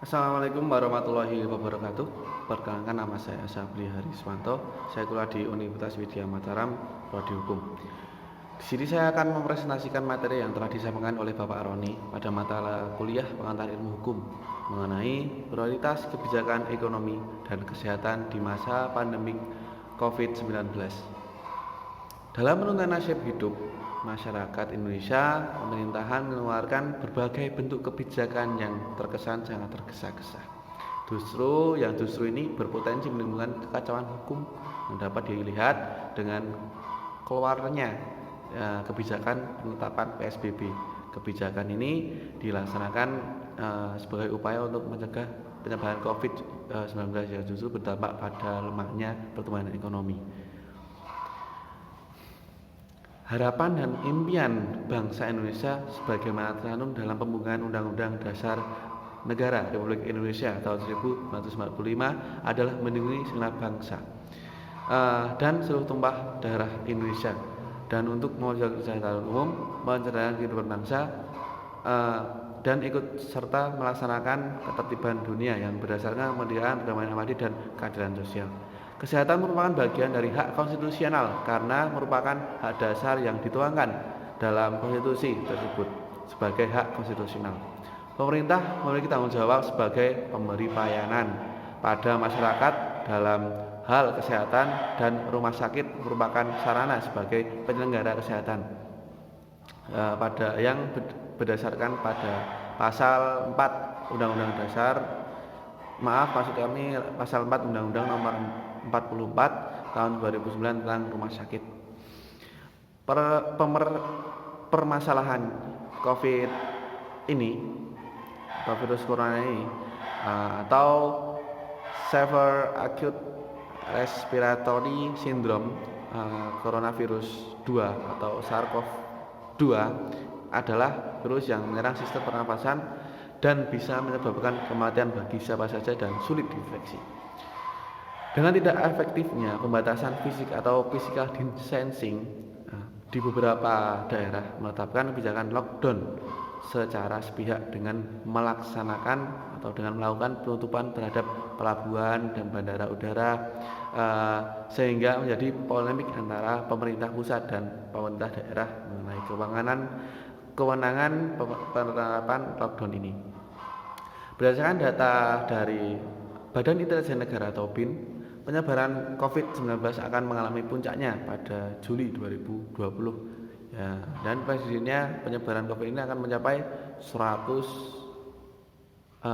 Assalamualaikum warahmatullahi wabarakatuh. Perkenalkan, nama saya Sabli Hariswanto. Saya kuliah di Universitas Widya Mataram, Prodi Hukum. Di sini saya akan mempresentasikan materi yang telah disampaikan oleh Bapak Roni pada mata kuliah Pengantar Ilmu Hukum mengenai prioritas kebijakan ekonomi dan kesehatan di masa pandemi COVID-19. Dalam menentukan nasib hidup masyarakat Indonesia, pemerintahan mengeluarkan berbagai bentuk kebijakan yang terkesan sangat tergesa-gesa. Justru ini berpotensi menimbulkan kekacauan hukum yang dapat dilihat dengan keluarnya kebijakan penetapan PSBB. Kebijakan ini dilaksanakan sebagai upaya untuk mencegah penyebaran COVID-19 yang justru berdampak pada lemahnya pertumbuhan ekonomi. Harapan dan impian bangsa Indonesia sebagaimana tercantum dalam pembukaan Undang-Undang Dasar Negara Republik Indonesia tahun 1945 adalah melindungi segenap bangsa dan seluruh tumpah darah Indonesia, dan untuk mewujudkan kesejahteraan umum, mencerdaskan kehidupan bangsa, dan ikut serta melaksanakan ketertiban dunia yang berdasarkan kemerdekaan, perdamaian abadi, dan keadilan sosial. Kesehatan merupakan bagian dari hak konstitusional karena merupakan hak dasar yang dituangkan dalam konstitusi tersebut sebagai hak konstitusional. Pemerintah memiliki tanggung jawab sebagai pemberi pelayanan pada masyarakat dalam hal kesehatan, dan rumah sakit merupakan sarana sebagai penyelenggara kesehatan yang berdasarkan pada pasal 4 Undang-Undang Dasar pasal 4 Undang-Undang Nomor 44 tahun 2009 tentang rumah sakit. Permasalahan COVID ini, atau virus corona ini, atau Severe Acute Respiratory Syndrome coronavirus 2 atau SARS-CoV-2 adalah virus yang menyerang sistem pernapasan dan bisa menyebabkan kematian bagi siapa saja dan sulit dideteksi. Dengan tidak efektifnya pembatasan fisik atau physical distancing, di beberapa daerah menetapkan kebijakan lockdown secara sepihak dengan melakukan penutupan terhadap pelabuhan dan bandara udara, sehingga menjadi polemik antara pemerintah pusat dan pemerintah daerah mengenai kewenangan penerapan lockdown ini. Berdasarkan data dari Badan Intelijen Negara atau BIN, penyebaran COVID-19 akan mengalami puncaknya pada Juli 2020, dan prediksinya penyebaran COVID ini akan mencapai 106.287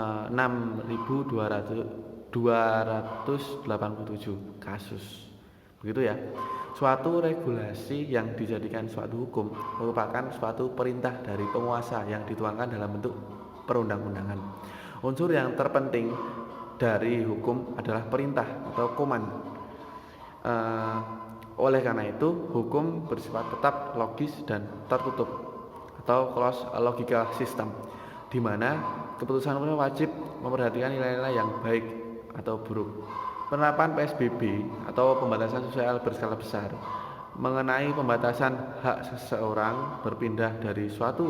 kasus. Begitu ya. Suatu regulasi yang dijadikan suatu hukum merupakan suatu perintah dari penguasa yang dituangkan dalam bentuk perundang-undangan. Unsur yang terpenting dari hukum adalah perintah atau command. Oleh karena itu, hukum bersifat tetap logis dan tertutup atau closed logical system, di mana keputusan wajib memperhatikan nilai-nilai yang baik atau buruk. Penerapan PSBB atau pembatasan sosial berskala besar mengenai pembatasan hak seseorang berpindah dari suatu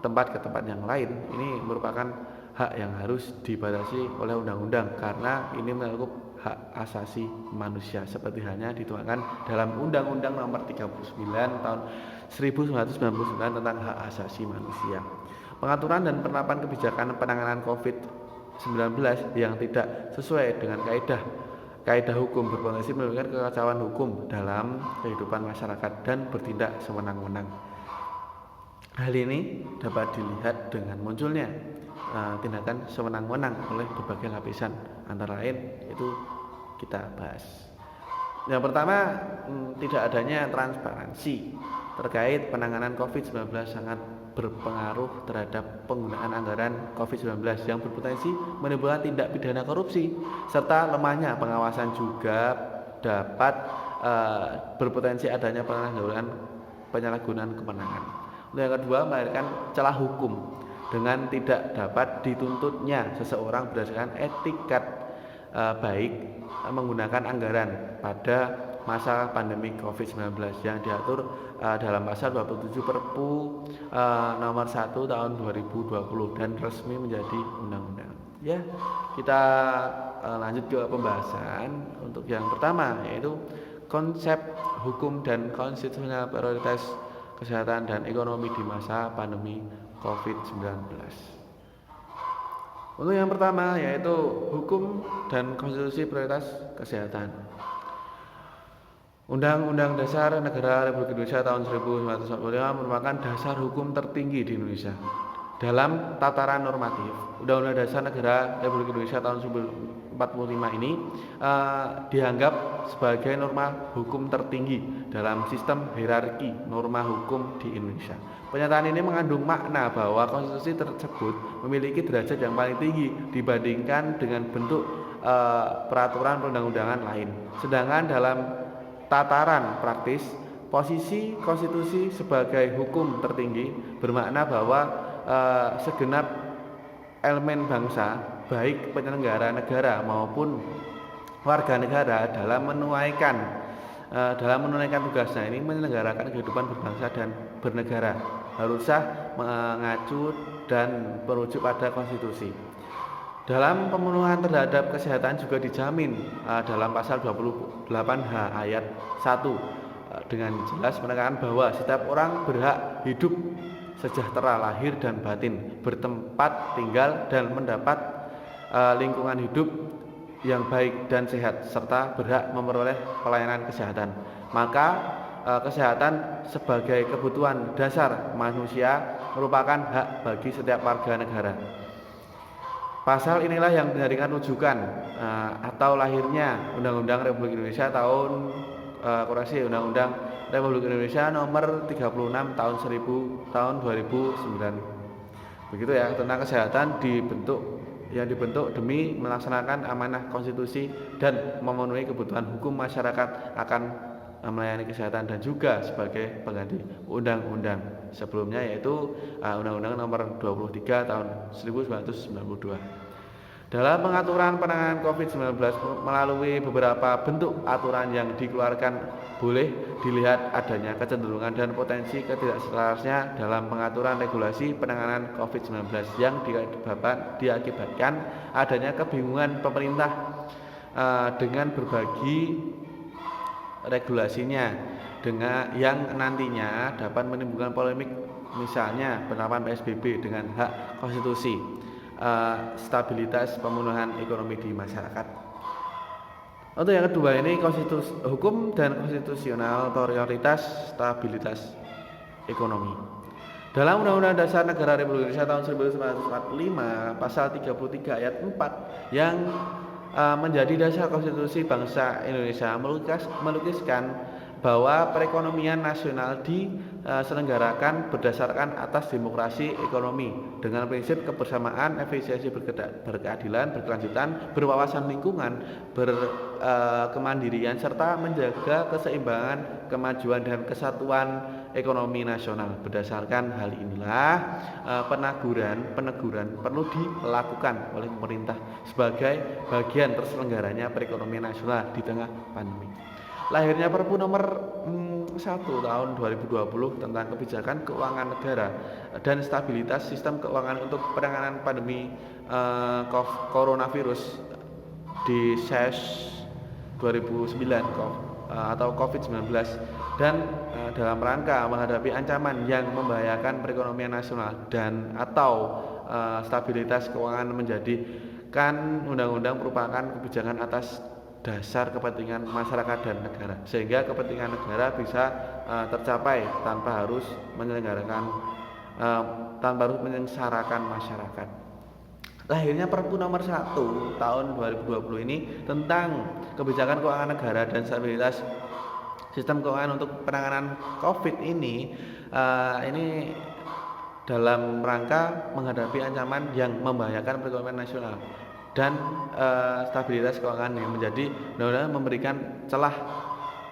tempat ke tempat yang lain, ini merupakan hak yang harus dibatasi oleh undang-undang karena ini mencakup hak asasi manusia seperti halnya dituangkan dalam Undang-Undang Nomor 39 tahun 1999 tentang hak asasi manusia. Pengaturan dan penerapan kebijakan penanganan COVID-19 yang tidak sesuai dengan kaidah hukum berpotensi menimbulkan kekacauan hukum dalam kehidupan masyarakat dan bertindak sewenang-wenang. Hal ini dapat dilihat dengan munculnya tindakan sewenang-wenang oleh berbagai lapisan, antara lain itu kita bahas. Yang pertama, tidak adanya transparansi terkait penanganan COVID-19 sangat berpengaruh terhadap penggunaan anggaran COVID-19 yang berpotensi menimbulkan tindak pidana korupsi, serta lemahnya pengawasan juga dapat berpotensi adanya penyalahgunaan kewenangan. Yang kedua, melahirkan celah hukum dengan tidak dapat dituntutnya seseorang berdasarkan etikat baik menggunakan anggaran pada masa pandemi COVID-19 yang diatur dalam pasal 27 Perpu nomor 1 tahun 2020 dan resmi menjadi undang-undang. Ya, kita lanjut ke pembahasan untuk yang pertama, yaitu konsep hukum dan konstitusional prioritas kesehatan dan ekonomi di masa pandemi COVID-19. Untuk yang pertama, yaitu hukum dan konstitusi prioritas kesehatan. Undang-Undang Dasar Negara Republik Indonesia tahun 1945 merupakan dasar hukum tertinggi di Indonesia. Dalam tataran normatif, Undang-Undang Dasar Negara Republik Indonesia tahun 1945 ini dianggap sebagai norma hukum tertinggi dalam sistem hierarki norma hukum di Indonesia. Pernyataan ini mengandung makna bahwa konstitusi tersebut memiliki derajat yang paling tinggi dibandingkan dengan bentuk peraturan perundang-undangan lain. Sedangkan dalam tataran praktis, posisi konstitusi sebagai hukum tertinggi bermakna bahwa segenap elemen bangsa, baik penyelenggara negara maupun warga negara dalam menunaikan tugasnya ini menyelenggarakan kehidupan berbangsa dan bernegara haruslah mengacu dan merujuk pada konstitusi. Dalam pemenuhan terhadap kesehatan juga dijamin dalam pasal 28H ayat 1 dengan jelas menekankan bahwa setiap orang berhak hidup sejahtera lahir dan batin, bertempat tinggal dan mendapat lingkungan hidup yang baik dan sehat, serta berhak memperoleh pelayanan kesehatan. Maka kesehatan sebagai kebutuhan dasar manusia merupakan hak bagi setiap warga negara. Pasal inilah yang menjadikan rujukan atau lahirnya Undang-Undang Republik Indonesia Undang-Undang Republik Indonesia nomor 36 tahun 2009. Begitu ya, tentang kesehatan dibentuk demi melaksanakan amanah konstitusi dan memenuhi kebutuhan hukum masyarakat akan melayani kesehatan dan juga sebagai pengganti undang-undang sebelumnya, yaitu Undang-Undang nomor 23 tahun 1992. Dalam pengaturan penanganan COVID-19 melalui beberapa bentuk aturan yang dikeluarkan, boleh dilihat adanya kecenderungan dan potensi ketidakselarasnya dalam pengaturan regulasi penanganan COVID-19 yang diakibatkan adanya kebingungan pemerintah dengan berbagi regulasinya dengan yang nantinya dapat menimbulkan polemik, misalnya penerapan PSBB dengan hak konstitusi, stabilitas pemenuhan ekonomi di masyarakat. Untuk yang kedua ini hukum dan konstitusional prioritas stabilitas ekonomi. Dalam Undang-Undang Dasar Negara Republik Indonesia tahun 1945 pasal 33 ayat 4 yang menjadi dasar konstitusi bangsa Indonesia melukiskan bahwa perekonomian nasional diselenggarakan berdasarkan atas demokrasi ekonomi dengan prinsip kebersamaan, efisiensi, berkeadilan, berkelanjutan, berwawasan lingkungan, berkemandirian serta menjaga keseimbangan, kemajuan dan kesatuan ekonomi nasional. Berdasarkan hal inilah peneguran perlu dilakukan oleh pemerintah sebagai bagian terselenggaranya perekonomian nasional di tengah pandemi. Lahirnya Perpu nomor 1 tahun 2020 tentang kebijakan keuangan negara dan stabilitas sistem keuangan untuk penanganan pandemi coronavirus di SES 2009 atau COVID-19 dan dalam rangka menghadapi ancaman yang membahayakan perekonomian nasional dan atau stabilitas keuangan menjadikan undang-undang merupakan kebijakan atas dasar kepentingan masyarakat dan negara, sehingga kepentingan negara bisa tercapai tanpa harus menyengsarakan masyarakat. Lahirnya Perpu nomor 1 tahun 2020 ini tentang kebijakan keuangan negara dan stabilitas sistem keuangan untuk penanganan COVID ini dalam rangka menghadapi ancaman yang membahayakan perekonomian nasional dan stabilitas keuangan yang menjadi undang-undang memberikan celah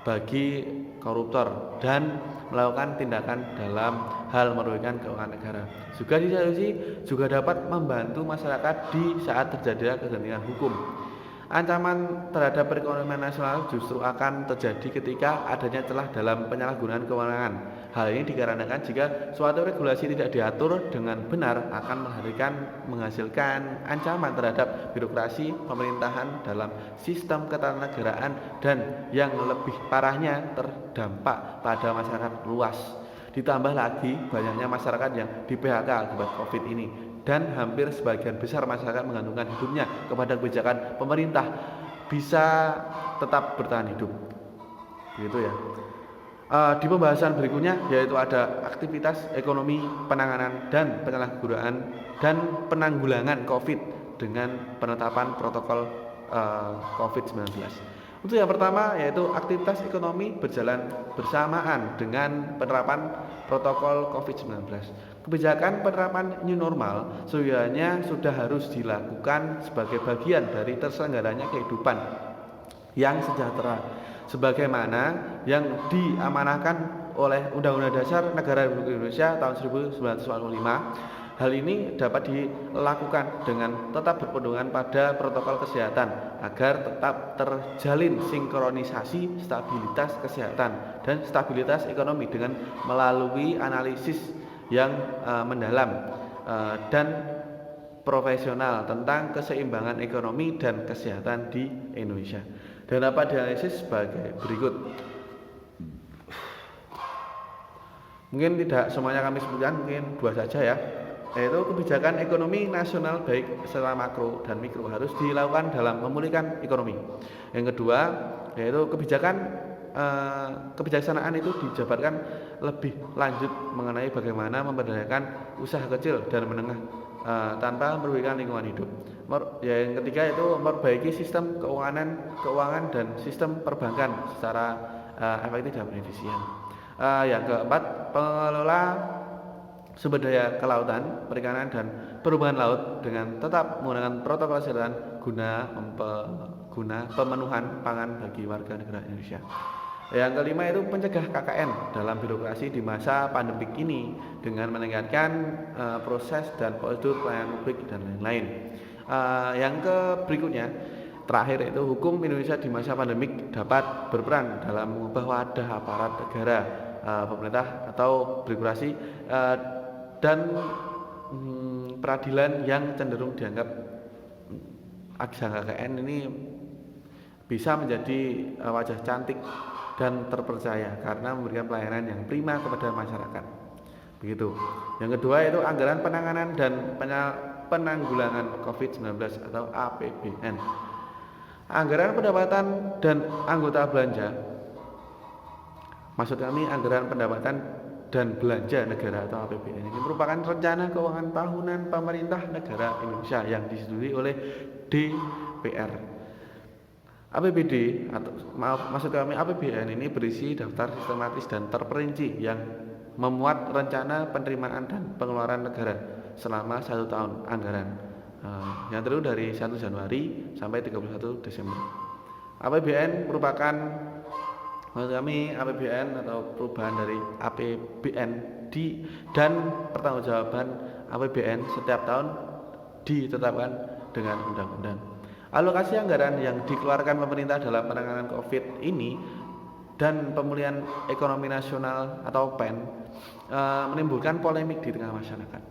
bagi koruptor dan melakukan tindakan dalam hal merugikan keuangan negara. Juga di satu sisi juga dapat membantu masyarakat di saat terjadinya kegentingan hukum. Ancaman terhadap perekonomian nasional justru akan terjadi ketika adanya celah dalam penyalahgunaan kewenangan Hal ini dikarenakan jika suatu regulasi tidak diatur dengan benar akan menghasilkan ancaman terhadap birokrasi pemerintahan dalam sistem ketatanegaraan dan yang lebih parahnya terdampak pada masyarakat luas. Ditambah lagi banyaknya masyarakat yang di PHK akibat COVID ini dan hampir sebagian besar masyarakat menggantungkan hidupnya kepada kebijakan pemerintah bisa tetap bertahan hidup. Begitu ya. Di pembahasan berikutnya yaitu ada aktivitas ekonomi, penanganan dan penyalahgunaan dan penanggulangan COVID dengan penetapan protokol COVID-19. Untuk yang pertama yaitu aktivitas ekonomi berjalan bersamaan dengan penerapan protokol COVID-19. Kebijakan penerapan new normal sebenarnya sudah harus dilakukan sebagai bagian dari terselenggaranya kehidupan yang sejahtera, sebagaimana yang diamanahkan oleh Undang-Undang Dasar Negara Republik Indonesia tahun 1945. Hal ini dapat dilakukan dengan tetap berpedoman pada protokol kesehatan agar tetap terjalin sinkronisasi stabilitas kesehatan dan stabilitas ekonomi dengan melalui analisis yang mendalam dan profesional tentang keseimbangan ekonomi dan kesehatan di Indonesia. Dan dapat dianalisis sebagai berikut. Mungkin tidak semuanya kami sebutkan, mungkin dua saja ya. Yaitu kebijakan ekonomi nasional baik secara makro dan mikro harus dilakukan dalam memulihkan ekonomi. Yang kedua yaitu kebijaksanaan itu dijabarkan lebih lanjut mengenai bagaimana memberdayakan usaha kecil dan menengah tanpa merugikan lingkungan hidup. Yang ketiga itu memperbaiki sistem keuangan dan sistem perbankan secara efektif dan efisien. Yang keempat, pengelola sumber daya kelautan, perikanan dan perhubungan laut dengan tetap menggunakan protokol kesehatan guna pemenuhan pangan bagi warga negara Indonesia. Yang kelima itu mencegah KKN dalam birokrasi di masa pandemik ini dengan meningkatkan proses dan prosedur pelayanan publik dan lain-lain. Yang berikutnya terakhir itu hukum Indonesia di masa pandemik dapat berperan dalam mengubah wadah aparat negara, pemerintah atau birokrasi dan peradilan yang cenderung dianggap aksi KKN ini bisa menjadi wajah cantik dan terpercaya karena memberikan pelayanan yang prima kepada masyarakat. Begitu. Yang kedua itu anggaran penanganan dan penanggulangan COVID-19 atau APBN. Anggaran pendapatan dan anggota belanja, maksud kami anggaran pendapatan dan belanja negara atau APBN ini merupakan rencana keuangan tahunan pemerintah negara Indonesia yang disetujui oleh DPR. APBD atau maksud kami APBN ini berisi daftar sistematis dan terperinci yang memuat rencana penerimaan dan pengeluaran negara selama 1 tahun anggaran yang terhitung dari 1 Januari sampai 31 Desember. APBN merupakan maksud kami APBN atau perubahan dari APBN dan pertanggungjawaban APBN setiap tahun ditetapkan dengan undang-undang. Alokasi anggaran yang dikeluarkan pemerintah dalam penanganan COVID ini dan pemulihan ekonomi nasional atau PEN menimbulkan polemik di tengah masyarakat.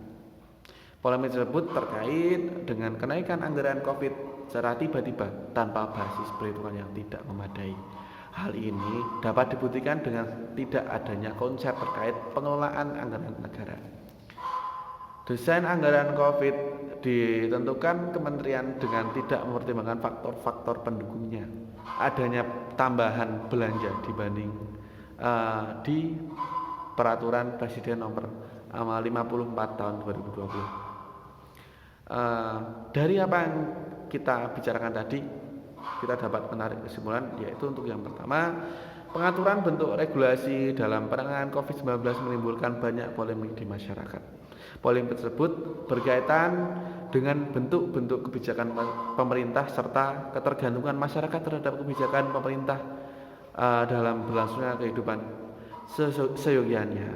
Polemik tersebut terkait dengan kenaikan anggaran COVID secara tiba-tiba tanpa basis perhitungan yang tidak memadai. Hal ini dapat dibuktikan dengan tidak adanya konsep terkait pengelolaan anggaran negara. Desain anggaran COVID ditentukan kementerian dengan tidak mempertimbangkan faktor-faktor pendukungnya. Adanya tambahan belanja dibanding di Peraturan Presiden Nomor 54 Tahun 2020. Dari apa yang kita bicarakan tadi, kita dapat menarik kesimpulan yaitu untuk yang pertama, pengaturan bentuk regulasi dalam penanganan COVID-19 menimbulkan banyak polemik di masyarakat. Polemik tersebut berkaitan dengan bentuk-bentuk kebijakan pemerintah serta ketergantungan masyarakat terhadap kebijakan pemerintah dalam berlangsungnya kehidupan seyogianya.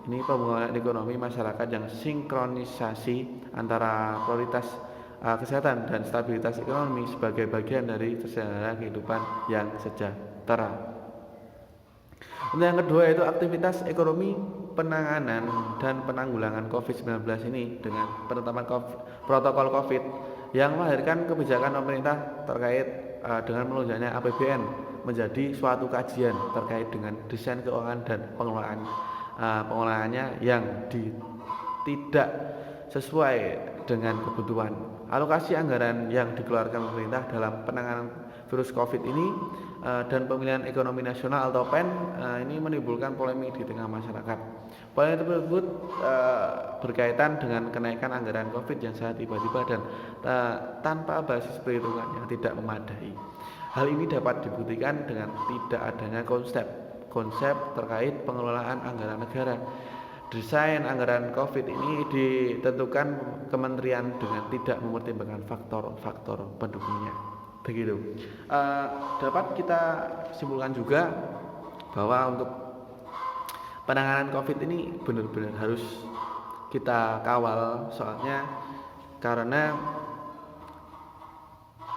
Ini pembangunan ekonomi masyarakat yang sinkronisasi antara prioritas kesehatan dan stabilitas ekonomi sebagai bagian dari terselenggaranya kehidupan yang sejahtera. Untuk yang kedua itu aktivitas ekonomi penanganan dan penanggulangan COVID-19 ini dengan penetapan protokol COVID yang melahirkan kebijakan pemerintah terkait dengan melonjaknya APBN menjadi suatu kajian terkait dengan desain keuangan dan pengelolaannya yang tidak sesuai dengan kebutuhan. Alokasi anggaran yang dikeluarkan pemerintah dalam penanganan virus COVID ini dan pemilihan ekonomi nasional atau PEN ini menimbulkan polemik di tengah masyarakat. Polemik tersebut berkaitan dengan kenaikan anggaran COVID yang sangat tiba-tiba dan tanpa basis perhitungan yang tidak memadai. Hal ini dapat dibuktikan dengan tidak adanya konsep terkait pengelolaan anggaran negara. Desain anggaran COVID ini ditentukan kementerian dengan tidak mempertimbangkan faktor-faktor pendukungnya. Begitu. Dapat kita simpulkan juga bahwa untuk penanganan COVID ini benar-benar harus kita kawal, soalnya karena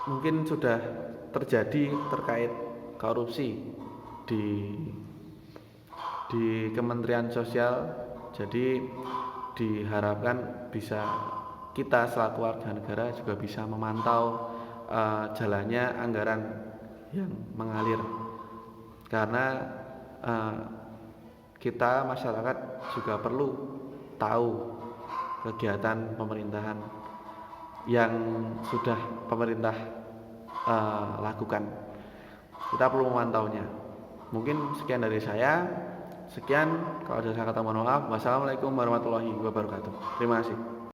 mungkin sudah terjadi terkait korupsi di Kementerian Sosial. Jadi diharapkan bisa kita selaku warga negara juga bisa memantau jalannya anggaran yang mengalir, karena kita masyarakat juga perlu tahu kegiatan pemerintahan yang sudah pemerintah lakukan. Kita perlu memantaunya. Mungkin sekian dari saya. Sekian, kalau ada salah kata mohon maaf. Wassalamualaikum warahmatullahi wabarakatuh. Terima kasih.